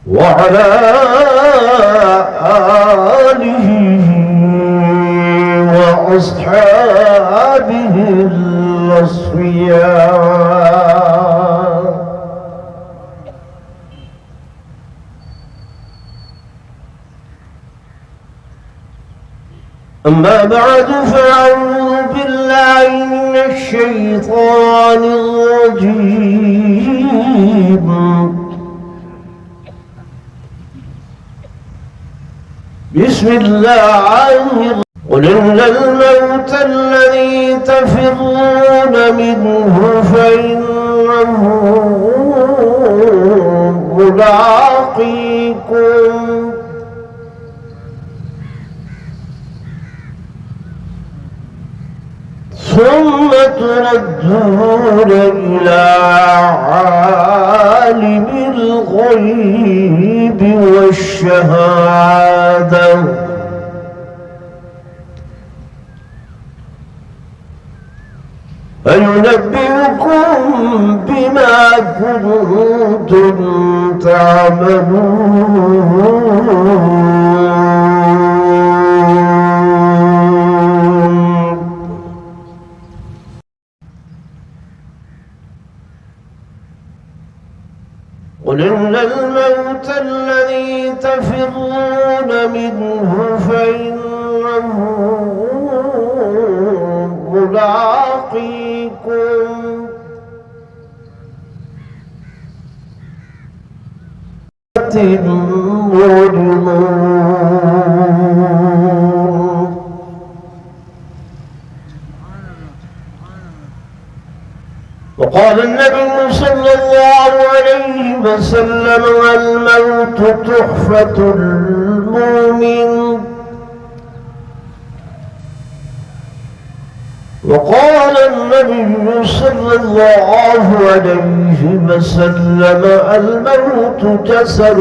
وعلى آله وأصحابه الأصفياء. أما بعد، فأعوذ بالله من الشيطان الرجيم. بسم الله الرحمن الرحيم. قل إن الموت الذي تفرون منه فإنه ملاقيكم، ثم تردون إلى عالم الغيب والشهادة فينبئكم بما كنتم تعملون. قل إن الموت الذي تفرون منه فإنه ملاقيكم، وقال النبي صلى الله عليه وسلم: الموت تحفة المؤمن. وقال النبي صلى الله عليه وسلم: الموت جسر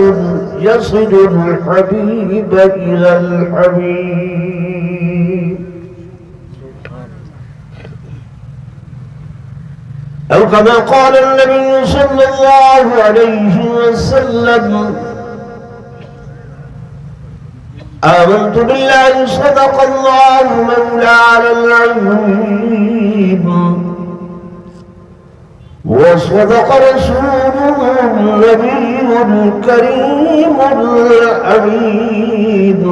يصل الحبيب إلى الحبيب، أو كما قال النبي صلى الله عليه وسلم: آمنت بالله صدق الله مولانا العظيم، وصدق رسوله النبي الكريم الأمين،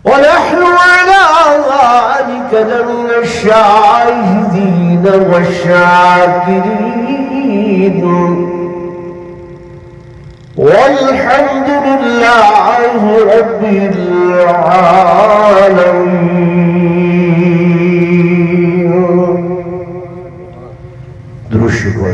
ونحن على ذلك لمن الشاهدين والشاكرين، والحمد لله رب العالمين. درود شكر.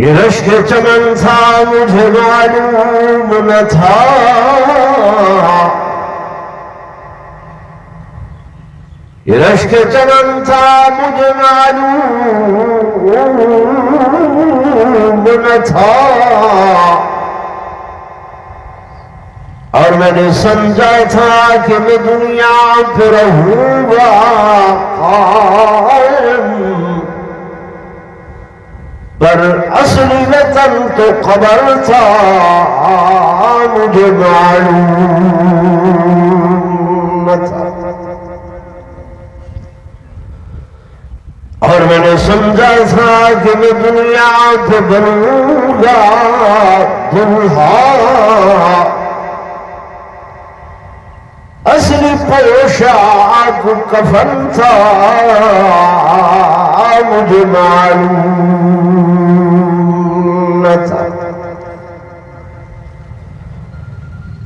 یہ رشک چمن تھا مجھے معلوم نہ تھا، یہ رشک چمن تھا مجھے معلوم نہ تھا، اور میں نے سمجھا تھا کہ میں دنیا پہ رہوں گا قائم، پر اصلی وطن تو قبر تھا مجھے معلوم نہ تھا، اور میں نے سمجھا تھا کہ میں دنیا پہ بنوں گا دلہا، اصلی پوشاک کفن تھا مجھے معلوم نہ تھا،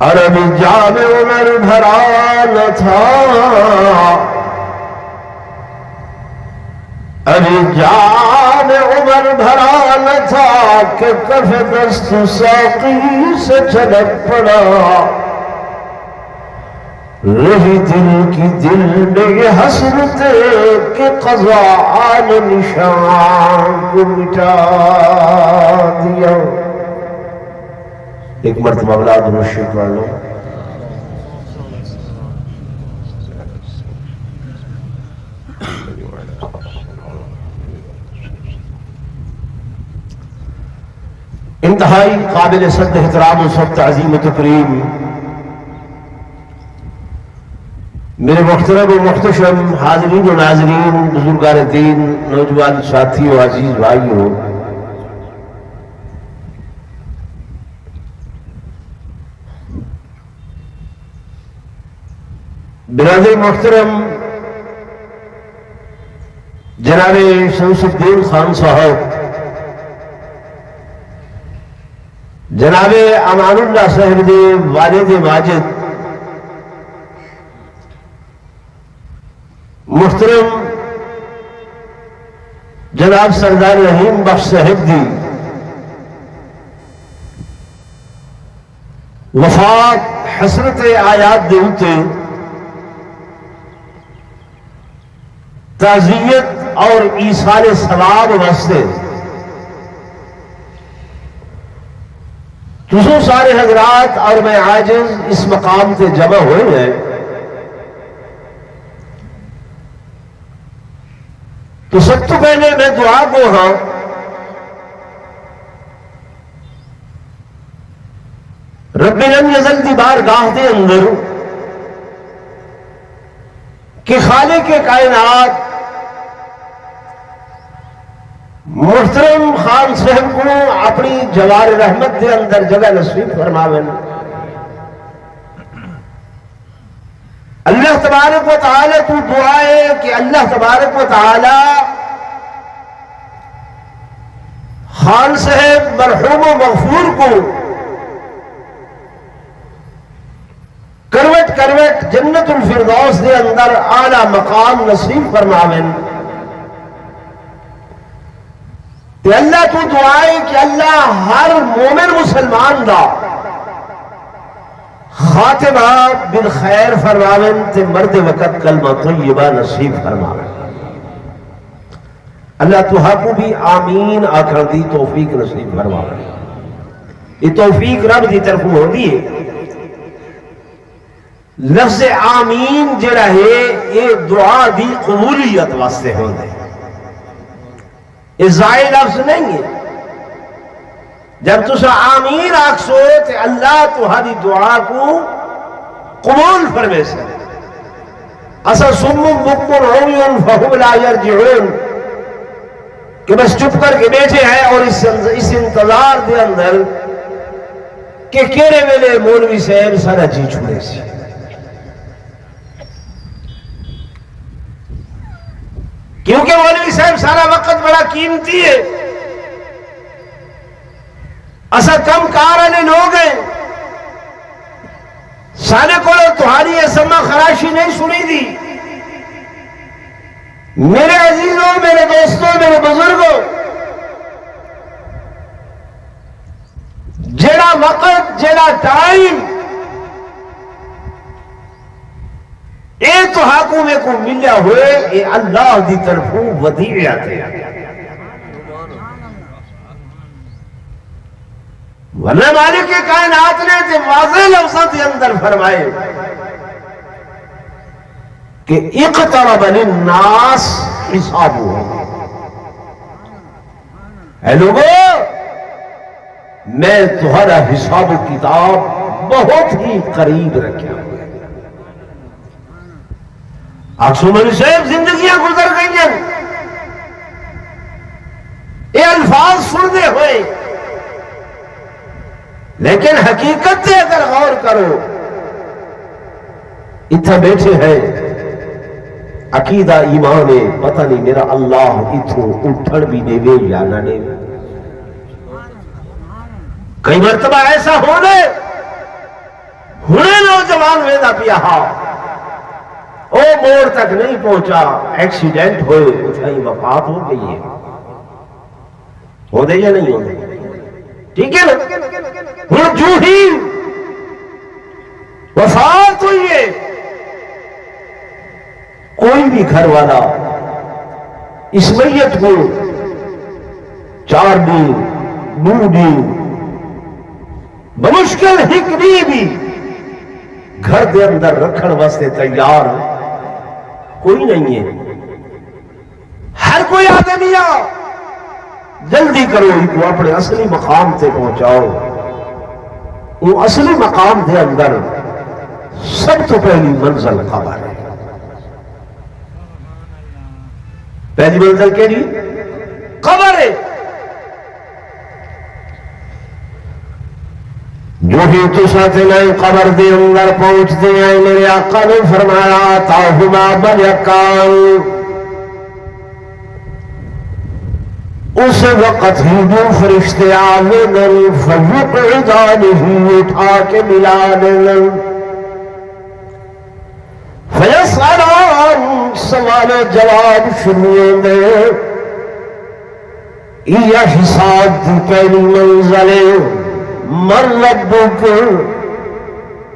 اور ابھی جام عمر بھرا نہ تھا، ابھی جام عمر بھرا نہ تھا کہ کف دست ساقی سے چھلک پڑا، رہی دل کی دل میں یہ حسرت کہ قضا نے نشان کو مٹا دیا۔ ایک مرتبہ اولاد مرشد والوں انتہائی قابل صد احترام و سب تعظیم و تکریم میرے محترم و محتشم حاضرین و ناظرین، بزرگان دین، نوجوان ساتھی و عزیز بھائیو، برادر محترم جناب شمس الدین خان صاحب، جناب امان اللہ صاحب دے والد ماجد، محترم جناب سردار رحیم بخش صاحب دی وفات حسرت آیات دے ہوتے تعزیت اور ایصال ثواب واسطے تسو سارے حضرات اور میں عاجز اس مقام سے جمع ہوئے ہیں، تو سب تو پہلے میں دعا کو ہاں رب لم یزل دی بارگاہ دے اندر کہ خالق کائنات محترم خان صاحب کو اپنی جوار رحمت دے اندر جگہ نصیب فرماون، اللہ تبارک و تعالی تو دعا ہے کہ اللہ تبارک و تعالی خان صاحب مرحوم و مغفور کو کروٹ کروٹ جنت الفردوس دے اندر اعلی مقام نصیب فرماون، کہ اللہ تو دعا ہے کہ اللہ ہر مومن مسلمان دا خاتمہ بالخیر فرماون تے مرد وقت کلمہ طیبہ نصیب فرماون۔ اللہ تو کو بھی آمین آخر دی توفیق نصیب فرماون۔ یہ توفیق رب دی طرف ہوندی ہے، لفظ آمین جڑا ہے یہ دعا دی قبولیت واسطے ہوندے، یہ ضائع لفظ نہیں ہے۔ جب تسا آمین آکسو تو اللہ تہاری دعا کو قبول فرمے سے۔ اسا سم بکم عمی فہم لا یرجعون کہ بس چپ کر کے بیٹھے ہیں اور اس انتظار دے اندر کہ کیڑے ویلے مولوی صاحب سارا جی چھوڑے سی، کیونکہ مولوی صاحب سارا وقت بڑا قیمتی ہے، اسا کم کار والے لوگ ہیں، سارے کو تمہاری اسما خراشی نہیں سنی دی۔ میرے عزیزوں، میرے دوستوں، میرے بزرگوں، جڑا ٹائم اے تو حکومے کو ملیا ہوئے اے اللہ دی طرفوں ودیعت ہے ورنہ مالک کے کائنات نے تے واضح لفظوں کے اندر فرمائے کہ اقترب للناس حسابهم اے لوگو میں تمہارا حساب و کتاب بہت ہی قریب رکھا ہوا آسومن صاحب زندگیاں گزر گئی ہیں یہ الفاظ سنتے ہوئے لیکن حقیقت سے اگر غور کرو اتھا بیٹھے ہیں عقیدہ ایمان ہے پتہ نہیں میرا اللہ اتھوں اٹھڑ بھی دے وے یا نہ دے وے کئی مرتبہ ایسا ہونے نوجوان ویدا پیا ہا او موڑ تک نہیں پہنچا ایکسیڈنٹ ہوئے اتھائی وفات ہو گئی ہے ہو دے یا نہیں ہو دے ٹھیک ہے نا جو ہی وفات ہوئی ہے کوئی بھی گھر والا اس میت کو 4 دن 2 دن بمشکل ہکڑی بھی گھر دے اندر رکھن واسطے تیار کوئی نہیں ہے ہر کوئی آدمی جلدی کرو ان کو اپنے اصلی مقام سے پہنچاؤ وہ اصلی مقام دے اندر سب تو پہلی منزل قبر ہے پہلی منزل کے لیے قبر ہے جو ہی تو ساتھ نئے قبر دے اندر پہنچ دے ہیں میرے آقا نے فرمایا تاہما ملکان اس وقت ہی جو فرشتے آمینن فیقعدانہی اٹھا کے ملا دینن فیسالان سوال جواب شروع دے یہ حساب دی پہلی منزلے من ربک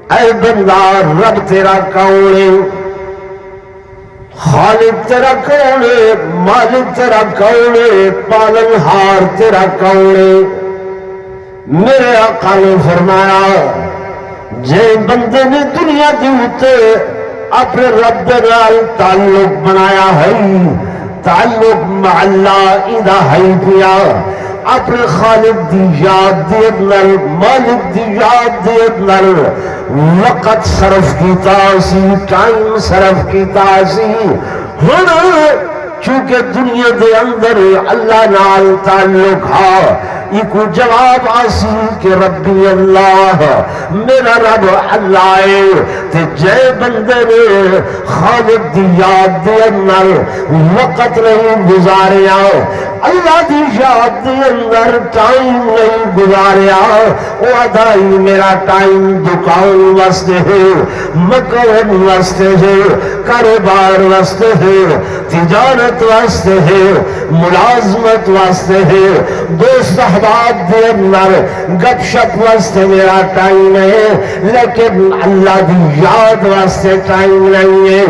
اے بندہ رب تیرا کون ہے خالق تیرا کون ہے مالک تیرا کون ہے پالنہار تیرا کون ہے میرے آقا نے فرمایا جے بندے نے دنیا دی ہوتے اپنے رب نال تعلق بنایا ہے تعلق مع اللہ ادھا ہے پیا اپنے خالق دی یاد دے اندر مالک دی یاد دے اندر وقت صرف کیتا سی ٹائم صرف کیتا سی ہن چونکہ دنیا دے اندر اللہ نال تعلق ہا یہ کو جواب آسی کہ ربی اللہ میرا رب اللہ ہے تے جے بندے نے خالق دی یاد دے اندر وقت نہیں گزاریا اللہ دی یاد دے اندر ٹائم نہیں گزاریا وہ ادائی میرا ٹائم دکان واسطے ہے مکان واسطے ہے کاروبار واسطے ہے تجارت واسطے ہے ملازمت واسطے ہے دوست احباب دے اندر گپ شپ واسطے میرا ٹائم ہے لیکن اللہ دی یاد واسطے ٹائم نہیں ہے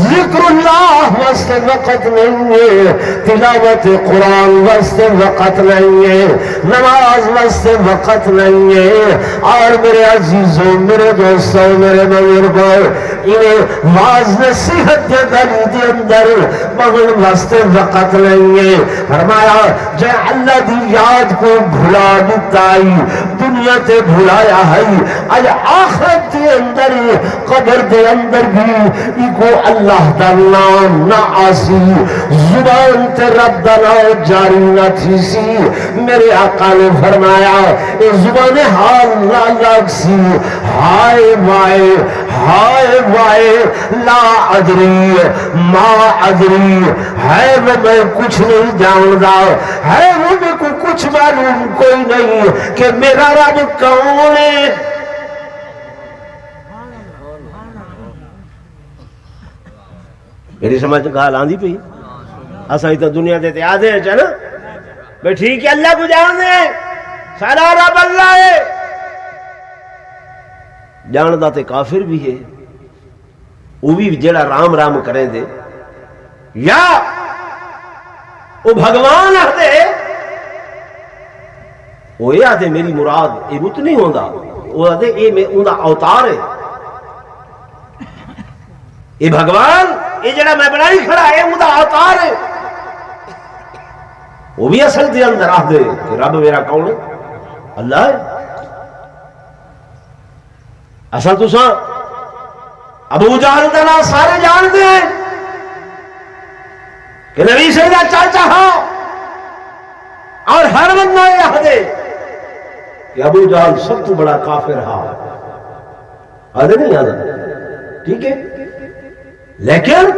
ذکر اللہ واسطے وقت نہیں ہے تلاوت قرآن واسطے وقت نہیں ہے نماز واسطے وقت نہیں ہے اور میرے عزیزوں میرے دوستوں میرے بزرگوں انہیں واز نصیحت کے گلی دے اندر مغل واسطے وقت نہیں ہے فرمایا جے اللہ دی یاد کو بھلا دیتا ہے دنیا تے بھلایا ہے آج آخرت دے اندر قبر دے اندر بھی ایکو اللہ دا نام نہ آسی زبان تے رب دا نام جاری نہ تھی سی میرے آقا نے فرمایا اے زبان حال نہ لگ سی ہائے وائے لا ادری ما ادری ہے وہ میں کچھ نہیں جاندا ہے وہ میں کو کچھ معلوم کوئی نہیں کہ میرا رب کون ہے میری سمجھ گال آندھی پئی اساں تو دنیا دے تے آدھے ہیں نا بھئی ٹھیک ہے اللہ کو جان دے سارا رب اللہ ہے جاندا تے کافر بھی ہے، وہ بھی جڑا رام رام کرے دے، یا وہ بھگوان آتے وہ یہ آتے میری مراد یہ بت نہیں ہوندا، وہ آتے یہ میں اوندا اوتار ہے، یہ بھگوان یہ جڑا میں بنائی کھڑا ہے اوندا اوتار ہے، وہ بھی اصل دے اندر آ دے کہ رب میرا کون ہے؟ اللہ ہے۔ اصل تساں ابو جہل دا نام سارے جان دے کہ نبی سے دا چاچا ہاں، اور ہر بندہ یہ دے کہ ابو جہل سب تو بڑا کافر ہاں، آدھے نہیں آدھے، ٹھیک ہے، لیکن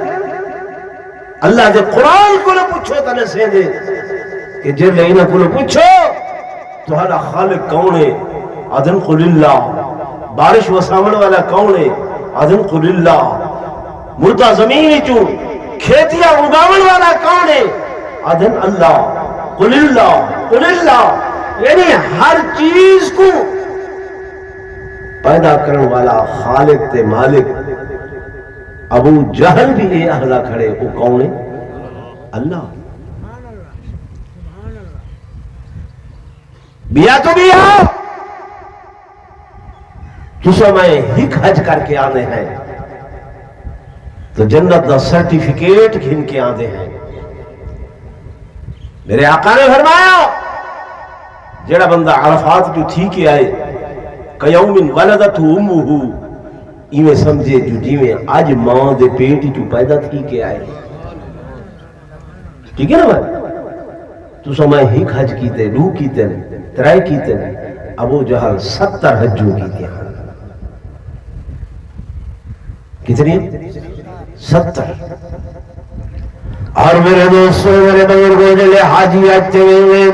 اللہ دے قرآن کو نہ پوچھو تنے سے دے کہ جب انہاں کو پوچھو تہاڈا خالق کون ہے؟ آدھن قل اللہ۔ بارش وساون والا کون ہے؟ آدھن قل اللہ۔ مردہ زمین چوں کھیتیاں اگاون والا کون ہے؟ آدھن اللہ۔ قل اللہ قل اللہ، یعنی ہر چیز کو پیدا کرنے والا خالق تے مالک۔ ابو جہل بھی یہ اہلا کھڑے، وہ کون ہے؟ اللہ۔ بیا تو بیا تسا میں ہک حج کر کے آنے ہیں تو جنت دا سرٹیفکیٹ گھن کے آنے ہیں۔ میرے آقا نے فرمایا جڑا بندہ عرفات جو تھی کے آئے قیوم ولدت امہ، ایویں سمجھے جو جیویں آج ماں دے پیٹ جو پیدا تھی کے آئے، ٹھیک ہے نا بھائی؟ تو سمائے ہک حج کیتے، دو کیتے، ترائی کیتے، ابو جہل 70 حجوں کیتے ہیں۔ کتنی؟ 70۔ اور میرے دوستوں میرے بزرگوں جلے حاجی آتے ہوئے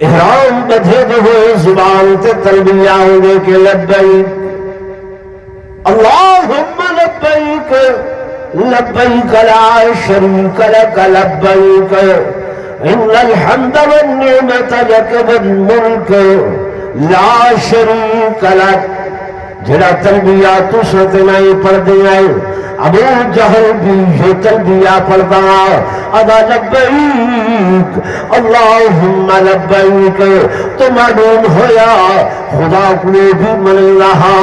احرام بدھے ہوئے زبان تے تلبیہ ہوئے کہ لبیک اللہم لبیک لبیک لا شریک لک لبیک ان الحمد والنعمت لک والملک لا شریک لک۔ جڑا تلبیہ تو سنت نہیں پڑھ دیا ہے ابو جہل بھی یہ تلبیہ پڑھتا ادا لبیک اللہم لبیک، تو معلوم ہویا خدا کو بھی من رہا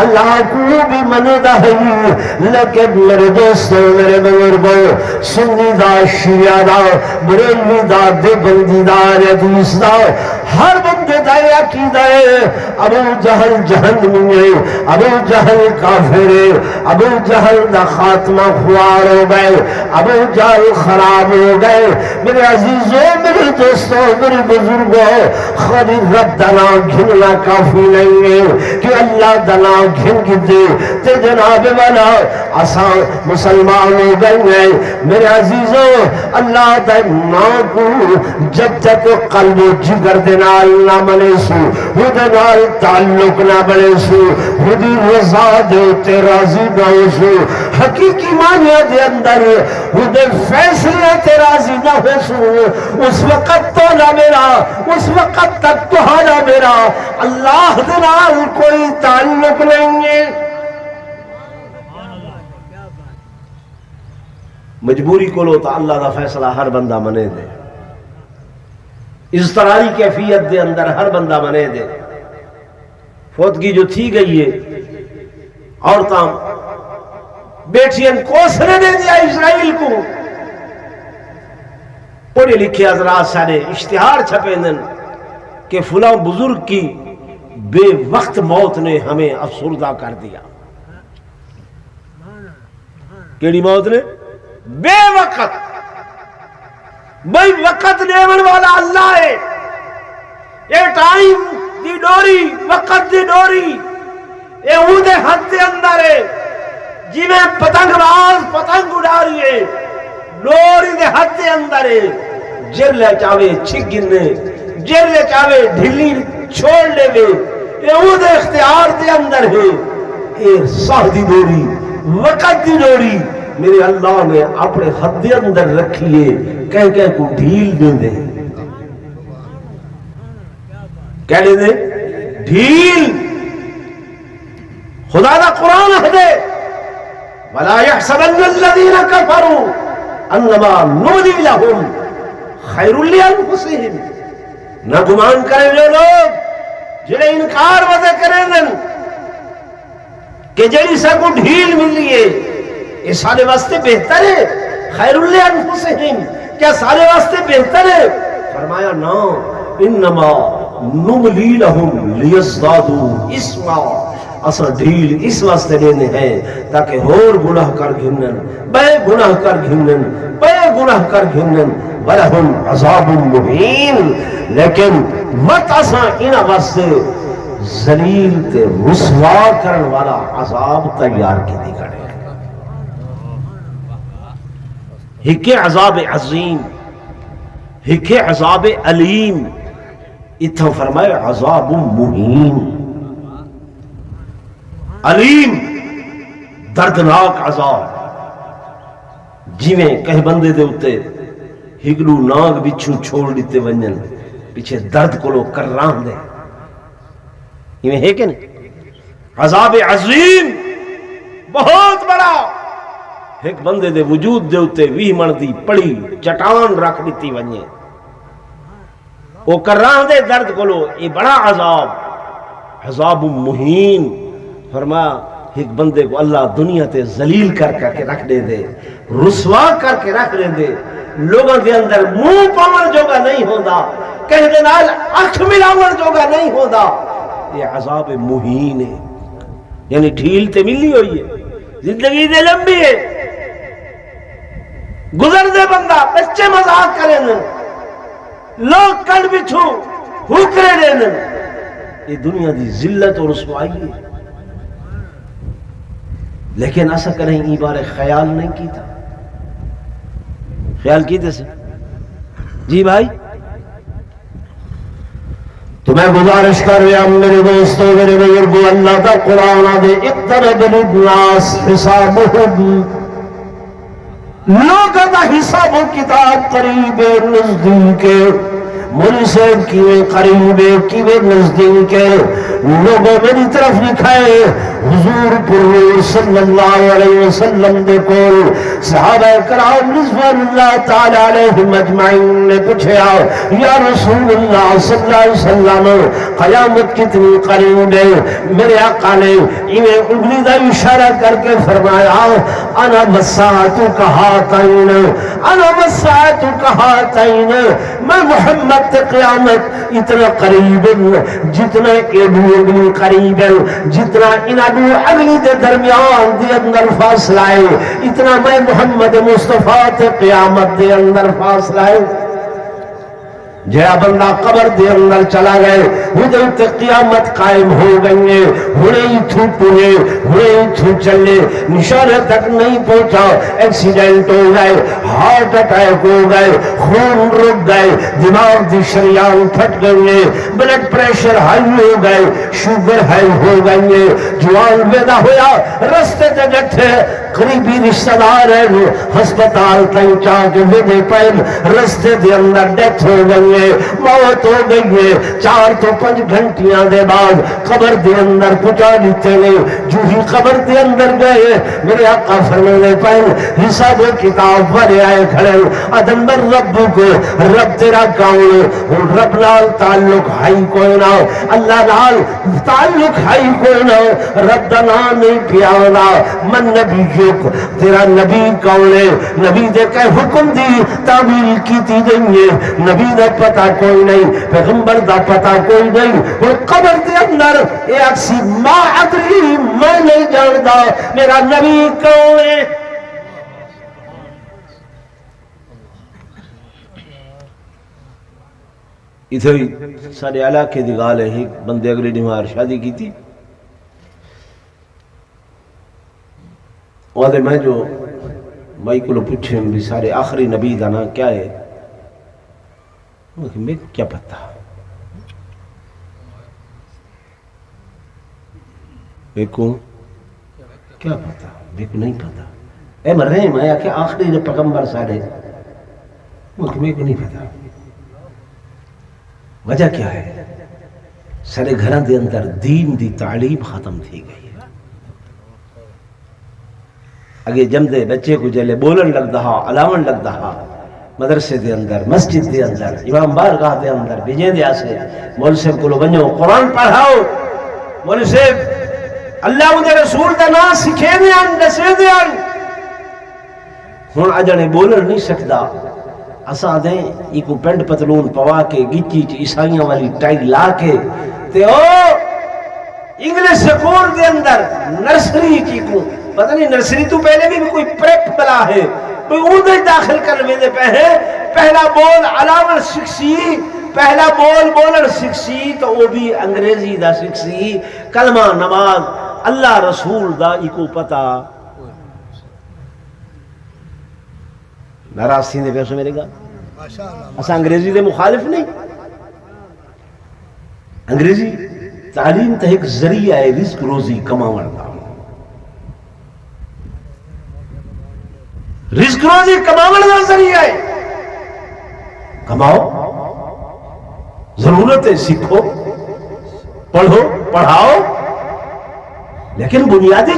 اللہ کو بھی من رہی۔ لیکن میرے دوستوں میرے بزرگوں سنی دا شیعہ دا بریلوی دا دیوبندی دا حدیث دا ہر بندے دا عقیدہ ہے ابو جہل جہنمی ہے، ابو جہل کافر ہے، ابو جہل دا خاتمہ خوار ہو گئے، ابو جہل خراب ہو گئے۔ میرے عزیزوں میرے دوستوں میرے بزرگوں خالی رب دنا گھننا کافی نہیں ہے کہ اللہ دنا گھن کی دے تے جناب والا آسان مسلمان ہو گئے۔ میرے عزیزوں اللہ دا نام کو جب تک قلب و جگر دینا نہ ملے سو وہ دنال تعلق نہ بڑے سو خودی رضا دے تے راضی نہ ہو سو حقیقی معنی دے اندر خودے فیصلے تے راضی نہ ہو سو اس وقت تو نہ میرا اس وقت تک تو نہ میرا اللہ دنال کوئی تعلق نہیں ہے۔ مجبوری کو لو تو اللہ دا فیصلہ ہر بندہ منے دے، اضطراری کیفیت دے اندر ہر بندہ منے دے۔ فوتگی جو تھی گئی ہے عورتاں بیٹھیاں کوسرے دے دیا اسرائیل کو، پڑھے لکھے حضرات سارے اشتہار چھپے دن کہ فلاں بزرگ کی بے وقت موت نے ہمیں افسردہ کر دیا۔ کیڑی موت نے؟ بے وقت۔ بھئی وقت دیون والا اللہ ہے، یہ ٹائم دی ڈوری وقت دی ڈوری یہ اودے ہاتھ دے اندر ہے، جی میں پتنگ باز پتنگ اڑا رہی ہے ڈوری دے ہاتھ دے اندر ہے، جر لے چاہے چھک گنے جر لے چاہے ڈھلی چھوڑ لے وے، یہ اودے اختیار دے اندر ہے۔ یہ ساہ دی ڈوری وقت دی ڈوری میرے اللہ نے اپنے حد اندر رکھیے، کہہ کو ڈھیل دے دے، کہہ دے دے ڈھیل۔ خدا دا قرآن ہے دے وَلَا يَحْسَبَنَّ الَّذِينَ كَفَرُوا أَنَّمَا نُمْلِي لَهُمْ خَيْرٌ لِأَنفُسِهِمْ نہ گمان کریں جو لوگ جڑے انکار وضع کریں دن کہ جڑی سا کو ڈھیل ملی ہے یہ سارے واسطے بہتر ہے خیر لانفسہم کیا سارے واسطے بہتر ہے فرمایا نا انما نملی لہم لیزدادوا اسما اصلا ڈھیل اس واسطے دینے ہیں تاکہ اور گناہ کر گھنن بے گناہ کر گھنن بے گناہ کر گھنن وَلَهُمْ عَذَابٌ مُّهِينٌ لیکن مت اصلا انہا واسطے ذلیل تے رسوا کرن والا عذاب تیار کی دی کرے ہکے عذاب عظیم ہکے عذاب علیم اتھا فرمائے عذاب مہین علیم دردناک عذاب جیویں کہیں بندے دے اتے ہگلو ناگ بچھو چھوڑ دیتے ونجن پیچھے درد کو لو کر رام دے یہ ہے کہ نہیں عذاب عظیم بہت بڑا ایک بندے دے وجود دے اتے وی مردی پڑی چٹان رکھ دیتی ونجے وہ کر رام دے درد کو لو یہ بڑا عذاب عذاب مہین فرمایا ایک بندے کو اللہ دنیا تے ذلیل کر کے رکھ دے دے رسوا کر کے رکھ دے دے لوگوں کے اندر منہ پاون جوگا نہیں ہوتا کہہ دے نال اکھ ملاون جوگا نہیں ہوتا یہ عذاب مہین ہے یعنی ڈھیل تے ملی ہوئی ہے زندگی دے لمبی ہے گزر دے بندہ بچے مذاق کریں لوگ کل بچھو ہوکرے دیں یہ دنیا دی ذلت اور رسوائی ہے لیکن ایسا کریں یہ بارے خیال نہیں کیتا خیال کیتے سے جی بھائی تو میں گزارش کر رہا ہوں میرے دوستوں میرے بزرگوں اللہ کا قرآن دے اقترب للناس حسابہم لوگوں کا حساب و کتاب قریب نزدیک مجھ سے کیوے قریب کیوے نزدیک لوگوں میری طرف لکھائے حضور پر صلی اللہ علیہ وسلم دے کول صحابہ کرام رضوان اللہ تعالی علیہم اجمعین نے پوچھا یا رسول اللہ صلی اللہ علیہ وسلم قیامت کتنی قریب ہے میرے آقا نے انہیں انگلی دا اشارہ کر کے فرمایا انا والساعۃ کہاتین انا والساعۃ کہاتین میں محمد تے قیامت اتنا قریب جتنا ایڈو اگلی قریب ہے جتنا انادو اگلی دے درمیان دے اندر فاصلہ ہے اتنا میں محمد مصطفیٰ تے قیامت دے اندر فاصلہ ہے جہاں بندہ قبر دے اندر چلا گئے ادھر تے قیامت قائم ہو گئی ہے ہونے ہی تھو پوئے ہونے ہی تھو چلے نشانے تک نہیں پہنچا ایکسیڈنٹ ہو گئے ہارٹ اٹیک ہو گئے خون رک گئے دماغ دی شریان پھٹ گئے بلڈ پریشر ہائی ہو گئے شوگر ہائی ہو گئے جوان پیدا ہویا رستے تے جٹھے قریبی رشتہ دار ہے ہسپتال تائیں چاہ کے ویدے پہل رستے دے اندر ڈیتھ ہو گئی موت ہو گئی ہے 4 تو 5 گھنٹیاں دے بعد قبر دے اندر پہنچا دیتے گئے جو ہی قبر دے اندر گئے میرے آقا فرمانے پہن حساب و کتاب بھرے آئے کھڑے ادن بر رب کو رب تیرا کون رب نال تعلق ہائی کوئی نہ اللہ نال تعلق ہائی کوئی نہ رب دا نام نہیں پیانا من نبی تیرا نبی کون ہے نبی دے کہ حکم دی تعبیر کی تی دیں نبی دا پتا کوئی نہیں پیغمبر دا پتا کوئی نہیں اور قبر دے اندر ایک اکسی ما ادری میں نہیں جانتا میرا نبی کون ہے ادھر سارے علاقے دی گال ہے ایک بندے اگلی ڈیمار شادی کی تھی وہاں میں جو مائی کو لو پوچھیں بھی سارے آخری نبی دا نا کیا ہے میں کیا پتا بیکو کیا پتا بیکو نہیں پتا اے مر رہے ہیں میں کہ آخری پیغمبر سارے میں کو نہیں پتا وجہ کیا ہے سارے گھران دے اندر دین دی تعلیم ختم تھی گئی اگے جمدے بچے کو جلے بولن لگدا ہا علاون لگدا ہا مدرسے دے اندر مسجد دے اندر امام بارگاہ دے اندر بھیجیں دے آسے مول صاحب کو بنو قرآن پڑھاؤ مول صاحب اللہ دے رسول دا نام سکھے دیاں دسے دیاں ہن اجنے بولن نہیں سکدا اساں دے ایکو پینٹ پتلون پوا کے گچی چ عیسائیاں والی ٹائی لا کے تے او انگلش سکول دے اندر نرسری کی کو پتہ نہیں نرسری تو پہلے بھی کوئی پریپ بلا ہے کوئی اردو داخل کرنے دے پہلا بول علاوہ سکسی پہلا بول بولر سکسی تو وہ بھی انگریزی دا سکسی کلمہ نماز اللہ رسول دا ایکو پتا ناراض تھی دے پیسو میرے گا اسا انگریزی دے مخالف نہیں انگریزی تعلیم تا ایک ذریعہ ہے رزق روزی کماون دا رزق روزی کماون دا ذریعہ ہے کماؤ ضرورت ہے سیکھو پڑھو پڑھاؤ لیکن بنیادی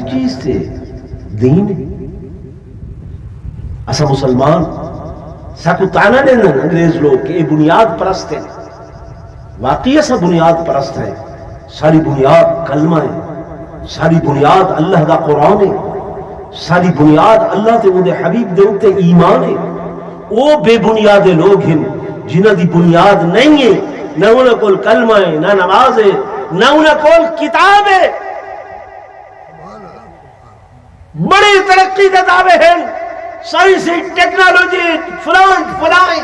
چیز تھے دین اسا مسلمان ساکو تانا دینا انگریز لوگ کہ یہ بنیاد پرست ہے واقعی ایسا بنیاد پرست ہے ساری بنیاد کلمہ ہے ساری بنیاد اللہ دا قرآن ہے ساری بنیاد اللہ تے وہ دے حبیب دے اتے ایمان ہے وہ بے بنیاد لوگ ہیں جنہ دی بنیاد نہیں ہے نہ انہیں کول کلمہ ہے نہ نماز ہے نہ انہیں کول کتاب ہے بڑی ترقی دے دعوے ہیں سائنسی ٹیکنالوجی فلان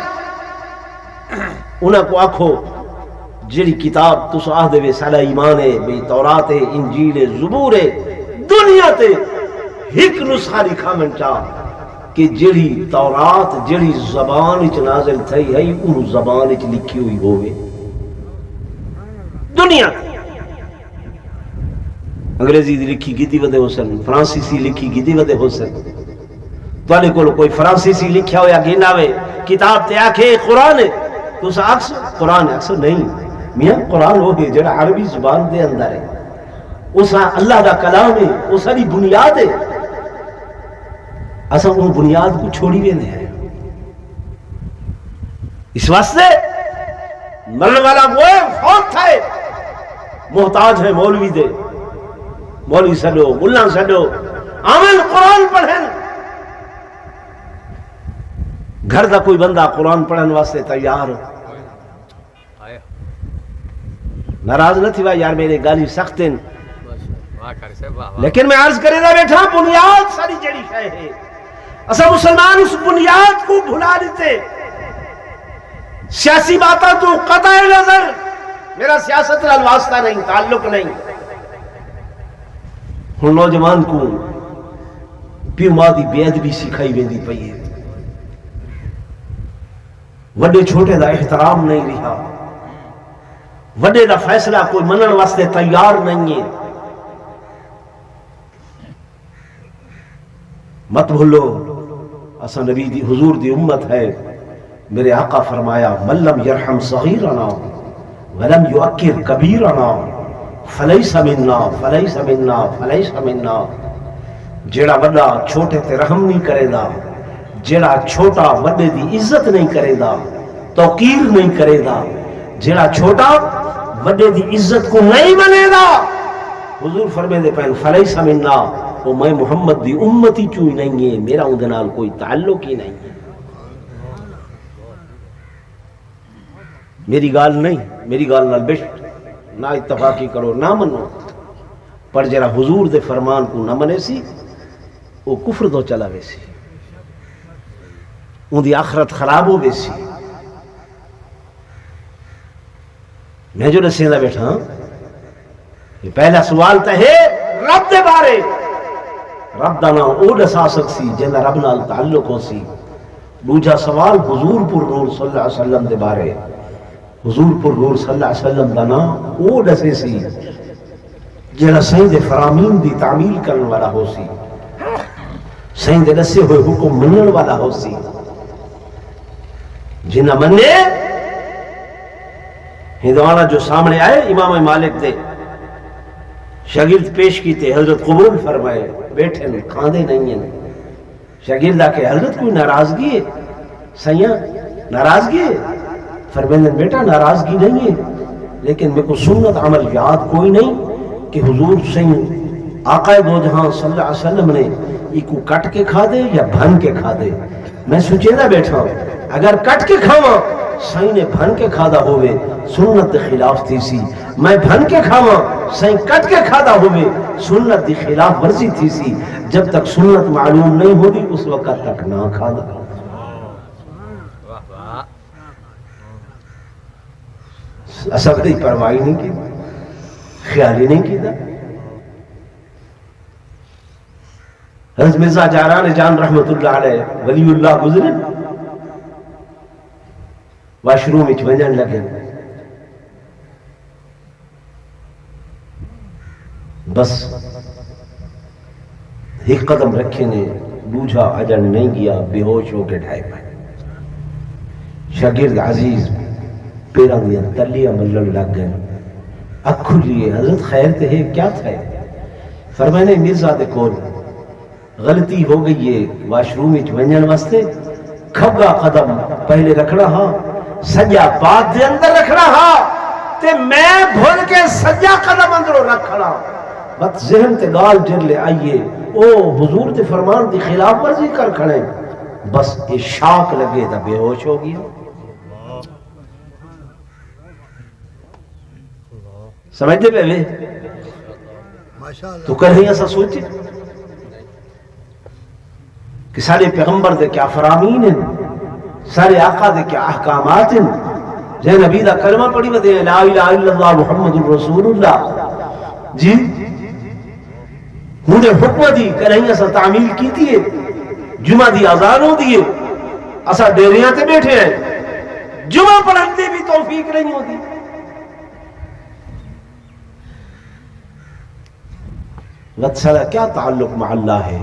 انہیں کو آکھو جیڑی کتاب تس آہ دے سالہ ایمان ہے بے تورات ہے انجیل ہے زبور ہے دنیا تے ہک نسخہ لکھا من چاہ کہ جیڑی تورات جیڑی زبان اچ نازل تھی ہے ان زبان اچ لکھی ہوئی ہوئے دنیا انگریزی دی لکھی گیتی ودے ہو سن فرانسیسی لکھی گیتی ودے ہو سن توانے کو کوئی فرانسیسی لکھیا ہو یا گیناوے کتاب تے آکھے قرآن ہے تو اسا اکس قرآن ہے اکس نہیں میاں قرآن ہو گئے جڑا عربی زبان دے اندر ہے اسا اللہ دا کلام ہے اسا دی بنیاد ہے اسا ان بنیاد کو چھوڑی بھی نہیں ہے اس واسطے مرنے والا وہ فوت ہے محتاج ہے مولوی دے مولوی سڈو ملا سڈو آمن قرآن پڑھیں گھر دا کوئی بندہ قرآن پڑھن واسطے تیار ناراض نہ تھی وا یار میرے گالی سخت ہیں لیکن میں عرض کرے دا بیٹھا بنیاد ساری جڑی شے ہے اسا مسلمان اس بنیاد کو بھلا لیتے سیاسی باتاں تو قطع نظر میرا سیاست نال واسطہ نہیں تعلق نہیں ہن نوجوان کو پیو ماں دی بے ادبی سکھائی ویندی پئی ہے وڈے چھوٹے دا احترام نہیں رہا وڈے دا فیصلہ کوئی منن واسطے تیار نہیں ہے مت بھولو اسا نبی دی حضور دی امت ہے میرے آقا فرمایا من لم یرحم صغیرنا ولم یؤکر کبیرنا فلیس منا فلیس منا فلیس منا جیڑا وڈا چھوٹے تے رحم نہیں کرے دا جیڑا چھوٹا وڈے دی عزت نہیں کرے دا توقیر نہیں کرے دا جیڑا چھوٹا وڈے دی عزت کو نہیں منے دا حضور فرمے دے پہن فلیس منا وہ میں محمد دی امتی چوئی نہیں ہے میرا ان دنال کوئی تعلق ہی نہیں ہے میری گال نہیں میری گال نال بشت نہ اتفاقی کرو نہ منو پر جرا حضور دے فرمان کو نہ منے سی وہ کفر دو چلا وے سی ان دی آخرت خراب ہو گئی سی میں جو نسین دا بیٹھا یہ پہلا سوال تا ہے رب دے بارے رب دا نام او دسا سکسی جنہ رب نال تعلق ہو سی دوجا سوال حضور پر نور صلی اللہ علیہ وسلم دے بارے حضور پر نور صلی اللہ علیہ وسلم دا نام او دسے سی جنہ سین دے فرامین دی تعمیل کرن والا ہو سی سین دے دسے ہوئے حکم منن والا ہو سی جنہ مننے ہندوانا جو سامنے آئے امام مالک دے شاگرد پیش کیتے، حضرت قبول فرمائے، بیٹھے نے کھاندے نہیں ہیں۔ شاگرد آ کے حضرت کوئی ناراضگی ہے؟ سیاں ناراضگی ہے؟ فرمائے بیٹا ناراضگی نہیں ہے، لیکن میرے کو سنت عمل یاد کوئی نہیں کہ حضور سین آقا دو جہاں صلی اللہ علیہ وسلم نے یہ کو کٹ کے کھا دے یا بھن کے کھا دے۔ میں سوچیدہ بیٹھا ہوں اگر کٹ کے کھاواں سائیں نے بھن کے کھادا ہوئے سنت دے خلاف تھی سی، میں بھن کے کھاواں سائیں کٹ کے کھادا ہوئے سنت دی خلاف ورزی تھی سی۔ جب تک سنت معلوم نہیں ہوگی اس وقت تک نہ کھانا۔ ایسا کبھی پرواہی نہیں کی، خیال ہی نہیں کیتا۔ حضرت مرزا جاران جان رحمت اللہ علیہ ولی اللہ گزرے، واش روم وچ ونجن لگے، بس ایک قدم رکھے نے بوجھا اجن نہیں گیا، بے ہوش ہو کے ڈھائے پائے۔ شاگرد عزیز پیران دیا تلیاں ملن لگ گئے، اکھو لیے حضرت خیر تے ہے کیا تھا؟ فرمائے مرزا دے کول غلطی ہو گئی ہے، واش روم وچ ونجن واسطے کھبا قدم پہلے رکھنا ہاں، سجا پاک دے اندر رکھنا ہاں، تے میں بھول کے سجا قدم اندروں رکھنا۔ بس ذہن تے گال جر لے آئیے او حضور تے فرمان دی خلاف ورزی کر کھڑے، بس یہ شاک لگے تا بے ہوش ہو گیا۔ سمجھتے پہ وے تو کر رہی ایسا سوچے کہ سارے پیغمبر دے کیا فرامین ہیں، سارے آقا دے کیا احکامات ہیں۔ جے نبی دا کلمہ پڑھی بدے لا الہ الا اللہ محمد الرسول اللہ، جی مجھے حکم دی کرہیں ایسا تعمیل کی تھی، جمعہ دی آزانوں دیئے، ایسا ڈیریاں تے بیٹھے ہیں، جمعہ پڑھن دے بھی توفیق نہیں ہوتی۔ لت سارا کیا تعلق مع اللہ ہے،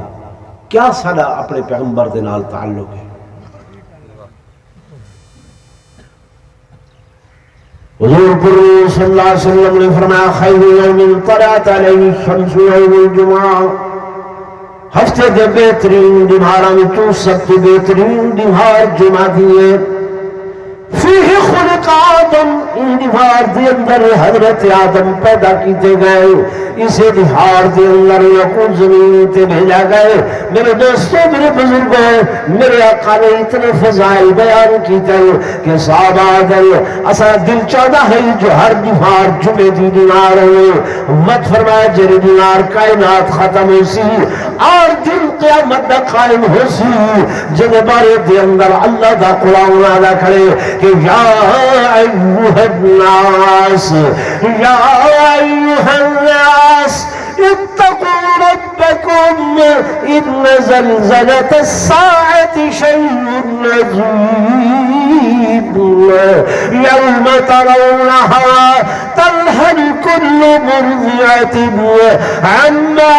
کیا سارا اپنے پیغمبر دے نال تعلق ہے۔ حضور پر صلی اللہ علیہ وسلم نے فرمایا خیر یوم طلعت علیہ الشمس یوم الجمعہ، ہفتے دے بہترین دمہاراں وچوں سب سے بہترین دمہار جمعہ دیے۔ فیہ خلق آدم، ان دہار دے اندر حضرت آدم پیدا کیتے گئے، اسے دہار دے اندر یقین زمین تے بھیجا گئے۔ میرے دوستو میرے بزرگوں میرے آقا نے اتنے فضائل بیان کیتے کہ صحابہ دل اسا دل چاہتا ہے جو ہر دہار جمعے دی دینار ہوئے وقت فرمایا جری دینار کائنات ختم ہو سی اور دن قیامت دا قائم ہو سی، جن بارے دے اندر اللہ دا قرآن نازل کھڑے کہ یا ایوہ الناس، یا ایوہ الناس اتقوا ربکم ان زلزلۃ الساعۃ شیء عظیم یوم ترونها تذہل کل مرضعۃ عما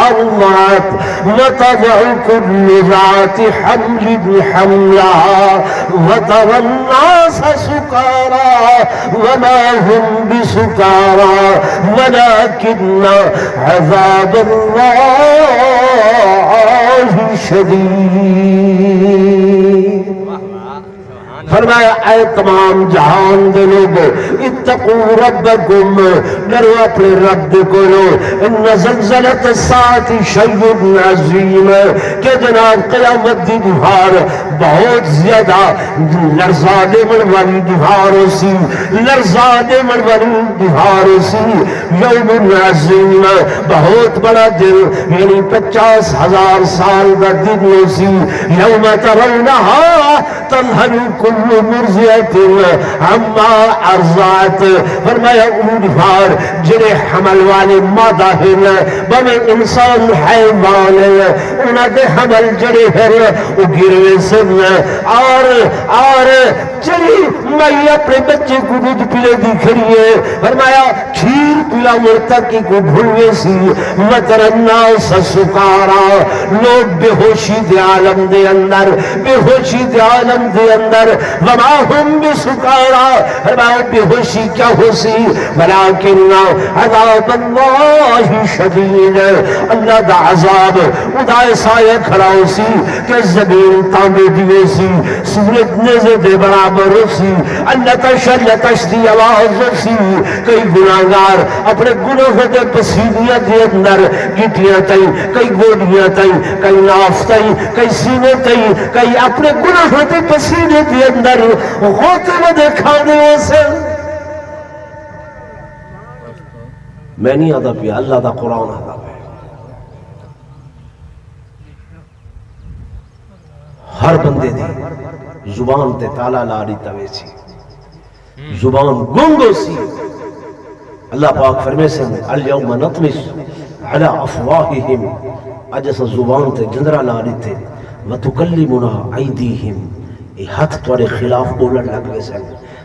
أرضعت وتضع كل ذات حمل حملها وترى الناس سكارى وما هم بسكارى ولكن عذاب الله شديد۔ فرمایا اے تمام جہان دے لوگو اتقوا ربکم، ڈرو اپنے رب کو، ان زلزلۃ الساعۃ شیء عظیم، کہ جناب قیامت دی دہار بہت زیادہ لرزا دے من والی دہار سی، لرزا دے من والی دہار سی، یوم عظیم بہت بڑا دن یعنی 50,000 سال کا دن سی۔ یوم ترونها تذہل کل مرضعۃ عما ارضعت، فرمایا اون دہار جڑے حمل والے مادہ ہیں بمیں انسان حیوان ہیں، انہاں دے حمل جڑے ہیں وہ گروے سے اور چلی میں اپنے بچے کو دودھ پلے دی کھڑی ہے، فرمایا کھیر پلا مرتقی کو بھولوے سی مطر الناس سکارا، لوگ بے ہوشی دے عالم دے اندر، بے ہوشی دے عالم دے اندر، وما ہم بسکارا، فرمایا بے ہوشی کیا ہو سی ولیکن عذاب اللہ شدید، اللہ دا عذاب ادا سایہ کھڑا ہو سی کہ زمین تانبے دیئے سی، سورج نزے دے برابر ہو سی، اللہ تش دی آواز ہو سی، کئی گناہگار اپنے گناہ دے پسینیاں دے اندر گٹیاں تائیں، کئی گوڑیاں تائیں، کئی ناف تائیں، کئی سینے تائیں، کئی اپنے گناہ دے پسینے دے اندر غوطے میں دیکھا دے ہو سے۔ میں نہیں آدھا پیا، اللہ دا قرآن آدھا پیا۔ ہر بندے دی زبان تے تالا لاری توے سی، زبان گنگو سی۔ اللہ پاک فرمے سے اليوم نطمس على افواہہم، اج اسا زبان تے جندرا لاری تے وتکلمنا ایدیہم، یہ ہاتھ تمہارے خلاف بولن لگ گئے سن،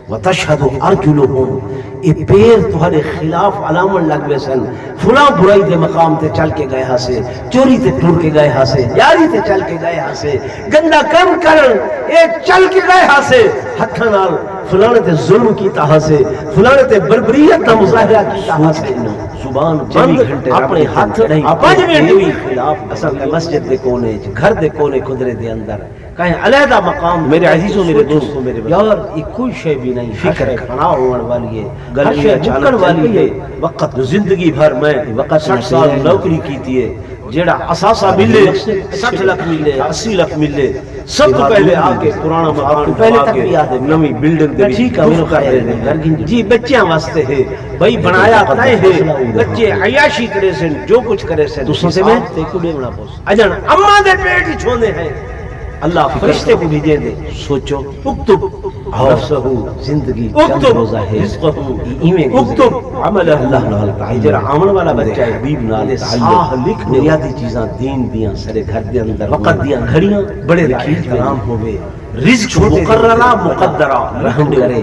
وتشہد ارجلہم، یہ پیر تمہارے خلاف علامن لگ گئے سن، فلاں برائی دے مقام تے چل کے گئے ہاسے، چوری تے ٹور کے گئے ہاسے، یاری تے چل کے گئے ہاسے، گندا کم کرن اے چل کے گئے ہاسے، ہتھاں نال فلاں تے ظلم کیتا ہاسے، فلاں تے بربریت دا مظاہرہ کیتا ہاسے، زبان بند اپنے ہاتھ 5 منٹ بھی خلاف اصل مسجد دے کونے گھر دے کونے خدرے دے اندر کہیں علیحدہ مقام، میرے عزیزوں میرے دوستوں میرے یار یہ کوئی شے بھی نہیں، فکر کھڑا ہونے والی ہے، گلیاں چلن والی ہے، وقت زندگی بھر میں 60 سال نوکری کیتی ہے، جیڑا اساسہ ملے 60 لاکھ ملے 80 لاکھ ملے، سب تو پہلے آگے پرانا مکان پہلے تک بھی آدھے نوی بلڈنگ دے ٹھیک ہے جی بچیاں واسطے ہے بھائی بنایا تائیں ہے، بچے عیاشی کرے سن جو کچھ کرے سن، تو سن سے میں تے کو دے بنا پوس اجن اما دے پیٹ ہی چھوندے ہیں، اللہ فرشتے کو بھیجے دے، سوچو اکتب نفسہو زندگی چند روزہ ہے، اکتب عمل اللہ نال جرا عمل والا بچہ حبیب نال تعلق لکھ بنیادی چیزاں دین دیاں سارے گھر دے اندر، وقت دیاں گھڑیاں بڑے رکھی کرام ہوئے، رزق مقررہ مقدرہ رحم کرے،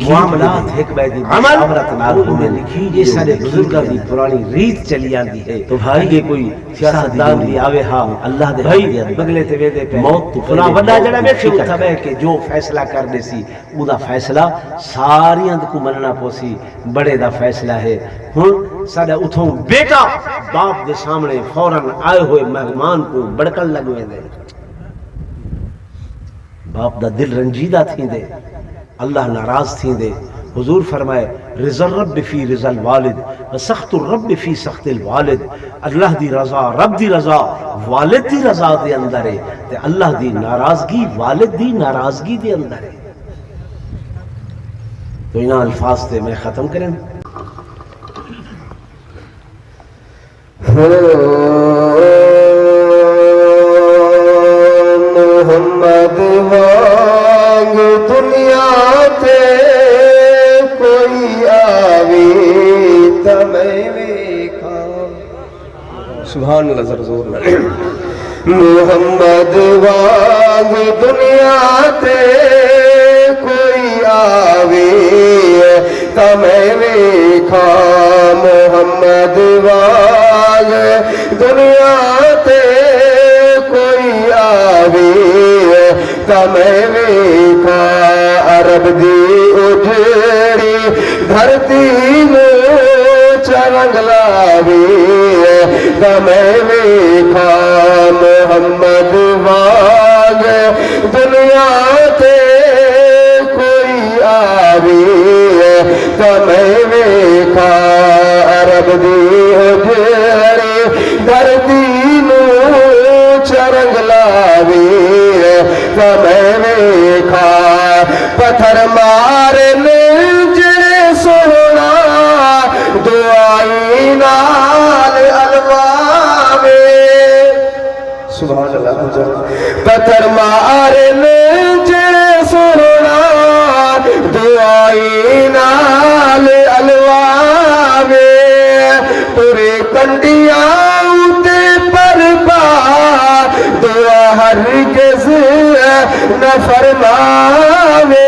معاملات ایک بیدی مشاورت نال ہوئے، یہ سارے بزرگاں دی پرانی ریت چلی آندی ہے، تو بھائی یہ کوئی سیاستدان بھی آوے ہاں اللہ دے بھائی بگلے تے ویدے پہ موت تو فلاں بندہ جڑا بیٹھے اٹھا بے کہ جو فیصلہ کر دے سی او دا فیصلہ ساری اند کو مننا پوسی، بڑے دا فیصلہ ہے، ہن سارا اتھوں بیٹا باپ دے سامنے فوراً آئے ہوئے مہمان کو بڑکن لگوے دے، باپ دا دل رنجیدہ تھی دے، اللہ ناراض تھی دے، حضور فرمائے رضا الرب فی رضا الوالد وسخط الرب فی سخط الوالد، اللہ دی رضا رب دی رضا والد دی رضا دے اندر ہے، تے اللہ دی ناراضگی والد دی ناراضگی دے اندر ہے۔ تو انہاں الفاظ تے میں ختم کریں، محمد وانگ دنیا تے کوئی آوی تمہیں ویکھا، سبحان اللہ ذرا زور لگے، محمد وانگ دنیا تے کوئی آوی تمہیں ویکھا، محمد وانگ دنیا تے کوئی آوی تمہیں ویکھا، عرب دی اجڑی دھرتی میں چرنگ لاوی تمہیں ویکھا، محمد وانگ دنیا تے کوئی آوی تمہیں ویکھا، عرب دی اجڑی دھرتی میں چرنگ لاوی تمہیں ویکھا، پتھر مارنے جڑے سونا دعائی نال الواوے، سبحان اللہ، پتھر مارنے جڑے سونا دعائی نال الواوے، پورے کنڈیاں اتے پر پا دعا ہرگز نہ فرماوے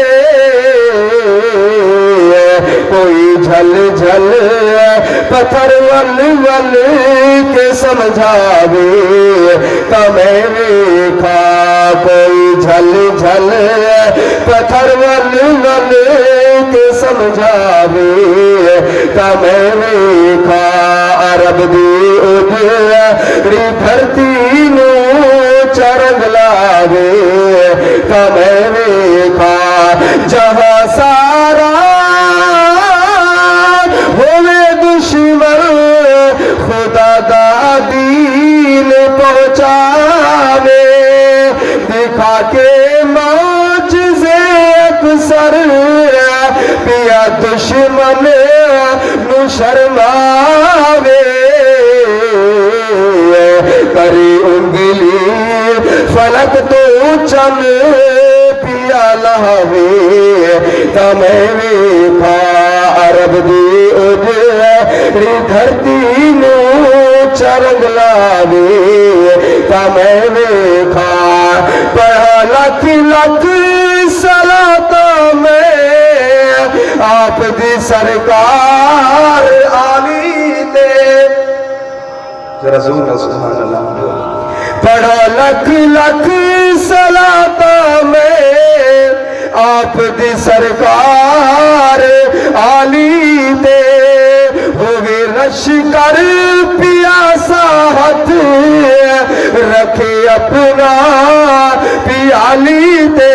کوئی جھل جھل پتھر ول ول کے سمجھاوے تا میں ویکھا کوئی جھل جھل پتھر ول ول کے سمجھاوے تا میں ویکھا عرب دی اجڑی دھرتی نو چرگ لاوے تا میں ویکھا جہاں سارا ہوئے دشمن خدا دا دین پہنچاوے دکھا کے معجزے اکثر پیا دشمن نو شرماوے کری انگلی فلک تو چن پیا لہوے تا میں ویکھا عرب دی اجڑی دھرتی نو چرگ لاوے تا میں ویکھا پڑھا لکھ لکھ صلاۃ میں آپ دی سرکار عالی تے رسول سبحان اللہ پڑھا لکھ لکھ صلاۃ میں آپ دی سرکار عالی تے ہوئے رش کر پیاسا ہاتھ رکھے اپنا پیالی تے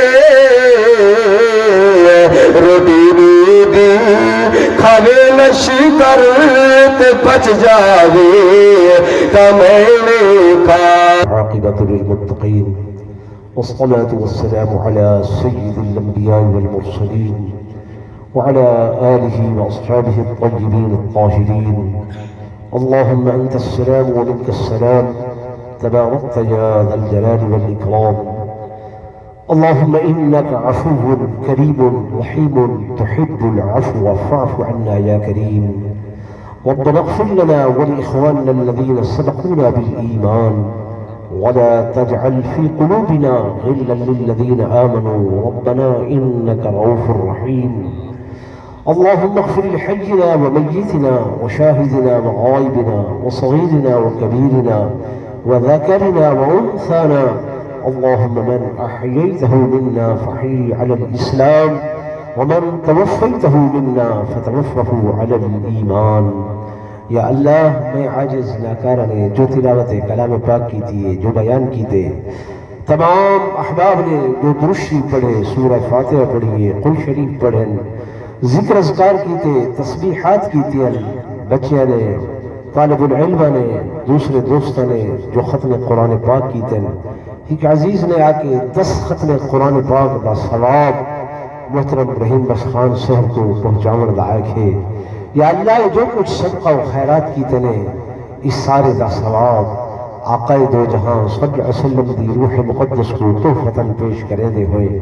روٹی دی کھاوے لشکر تے بچ جاوے تا میں ویکھا عاقبۃ للمتقین والصلاة والسلام على سيد الأنبياء والمرسلين وعلى آله وأصحابه الطيبين الطاهرين اللهم أنت السلام ومنك السلام تباركت يا ذا الجلال والإكرام اللهم إنك عفو كريم رحيم تحب العفو فاعف عنا يا كريم ربنا اغفر لنا ولإخواننا الذين سبقونا بالإيمان ولا تجعل في قلوبنا غلا للذين آمنوا ربنا إنك رؤوف رحيم اللهم اغفر لحينا وميتنا وشاهدنا وغائبنا وصغيرنا وكبيرنا وذكرنا وأنثانا اللهم من أحييته منا فحي على الإسلام ومن توفيته منا فتوفه على الإيمان یا اللہ میں عاجز ناکارہ نے جو تلاوت کلام پاک کی تھی جو بیان کی تھے تمام احباب نے جو درشی پڑھے سورہ فاتحہ پڑھی قل شریف پڑھیں ذکر اذکار کی تھے تسبیحات کی تھی بچیاں نے طالب العلم نے دوسرے دوستوں نے جو ختم قرآن پاک کی تھے ایک عزیز نے آ کے 10 ختم قرآن پاک کا ثواب محترم رحیم بخش خان صاحب کو پہنچاون لائق ہے یا اللہ جو کچھ صدقہ و خیرات کی تنے اس سارے دا ثواب آقا دو جہاں صلی اللہ علیہ وسلم دی روح مقدس کو تحفتاً پیش کرے دے ہوئے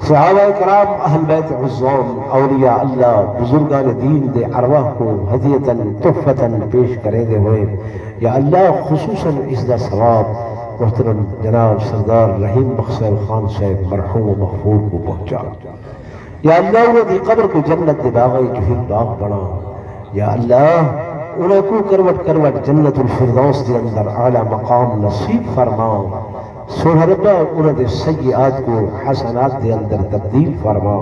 صحابہ کرام اہل بیت عظام اولیاء اللہ بزرگان دین دے ارواح کو ہدیتاً تحفتاً پیش کرے دے ہوئے یا اللہ خصوصاً اس دا ثواب محترم جناب سردار رحیم بخش خان صاحب مرحوم و محفوظ کو پہنچا یا اللہ انہوں دی قبر کو جنت دے باغی جہید باغ بنا یا اللہ انہیں کو کروٹ کروٹ جنت الفردوس دے اندر اعلیٰ مقام نصیب فرما سونا ربا انہیں دے سیئات کو حسنات دے اندر تبدیل فرما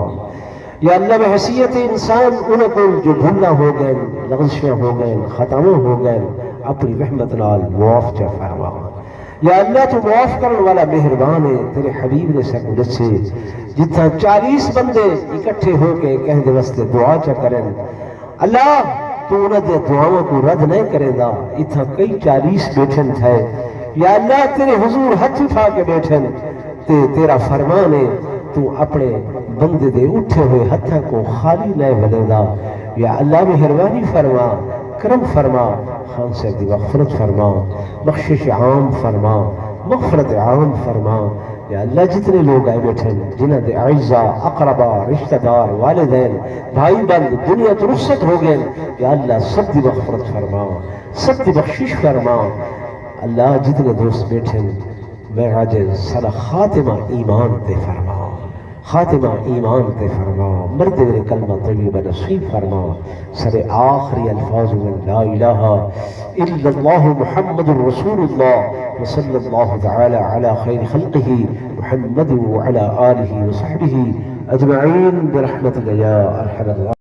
یا اللہ بحیثیت انسان انہیں کو جو بھولنا ہو گئے لغزشیں ہو گئے خطاؤں ہو گئے اپنی رحمت نال معاف چا فرما یا اللہ تو معاف کرنے والا مہربان ہے تیرے حبیب نے سکولت سے جتنا 40 بندے اکٹھے ہو کے کہہ دے واسطے دعا چا کریں اللہ تو انہیں دے دعاوں کو رد نہیں کرے گا اتنا کئی 40 بیٹھن تھے یا اللہ تیرے حضور ہاتھ اٹھا کے بیٹھن تیرا فرمان ہے تو اپنے بندے دے اٹھے ہوئے ہتھا کو خالی نہ بنے گا یا اللہ مہربانی فرما کرم فرما خان صاحب دی مغفرت فرما بخشش عام فرما مغفرت عام فرما یا اللہ جتنے لوگ آئے بیٹھے جنہاں دے اعزاء اقربا رشتہ دار والدین بھائی بند دنیا تو رخصت ہو گئے یا اللہ سب دی مغفرت فرما سب دی بخشش فرما اللہ جتنے دوست بیٹھے میں عاجز سر خاتمہ ایمان تے فرما، خاتمہ ایمان تے فرما، مرد میرے کلمہ طیبہ نصیب فرما، سر آخری الفاظ میں لا الہ الا اللہ محمد رسول اللہ وصلی اللہ تعالی علی خیر خلقہ محمد وعلی آلہ وصحبہ اجمعین برحمتک یا ارحم الراحمین۔